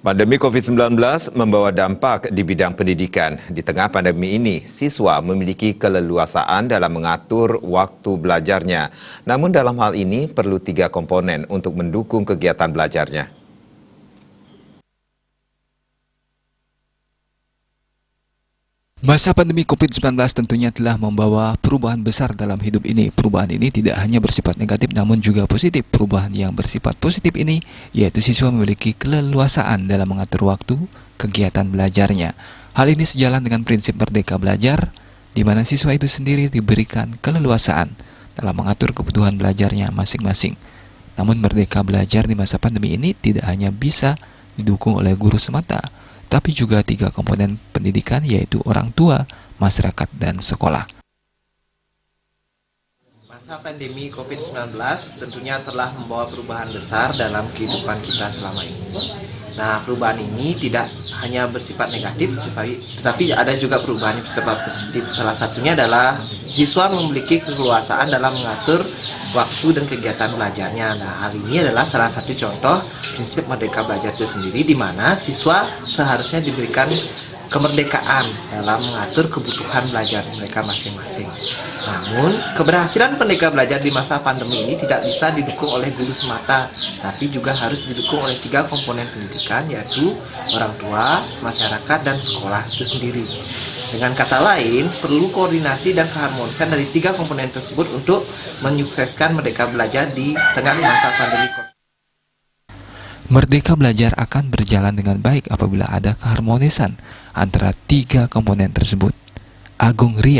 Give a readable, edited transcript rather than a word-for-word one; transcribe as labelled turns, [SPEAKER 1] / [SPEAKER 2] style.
[SPEAKER 1] Pandemi COVID-19 membawa dampak di bidang pendidikan. Di tengah pandemi ini, siswa memiliki keleluasaan dalam mengatur waktu belajarnya. Namun dalam hal ini perlu 3 komponen untuk mendukung kegiatan belajarnya.
[SPEAKER 2] Masa pandemi COVID-19 tentunya telah membawa perubahan besar dalam hidup ini. Perubahan ini tidak hanya bersifat negatif namun juga positif. Perubahan yang bersifat positif ini yaitu siswa memiliki keleluasaan dalam mengatur waktu kegiatan belajarnya. Hal ini sejalan dengan prinsip merdeka belajar, di mana siswa itu sendiri diberikan keleluasaan dalam mengatur kebutuhan belajarnya masing-masing. Namun merdeka belajar di masa pandemi ini tidak hanya bisa didukung oleh guru semata, tapi juga 3 komponen pendidikan yaitu orang tua, masyarakat, dan sekolah.
[SPEAKER 3] Masa pandemi COVID-19 tentunya telah membawa perubahan besar dalam kehidupan kita selama ini. Nah, perubahan ini tidak hanya bersifat negatif, tetapi ada juga perubahan yang bersifat positif. Salah satunya adalah siswa memiliki keleluasaan dalam mengatur waktu dan kegiatan belajarnya. Nah, hal ini adalah salah satu contoh prinsip merdeka belajar itu sendiri, di mana siswa seharusnya diberikan kemerdekaan dalam mengatur kebutuhan belajar mereka masing-masing. Namun, keberhasilan merdeka belajar di masa pandemi ini tidak bisa didukung oleh guru semata, tapi juga harus didukung oleh 3 komponen pendidikan, yaitu orang tua, masyarakat, dan sekolah itu sendiri. Dengan kata lain, perlu koordinasi dan keharmonisan dari 3 komponen tersebut untuk menyukseskan merdeka belajar di tengah masa pandemi COVID.
[SPEAKER 2] Merdeka belajar akan berjalan dengan baik apabila ada keharmonisan antara 3 komponen tersebut. Agung Ria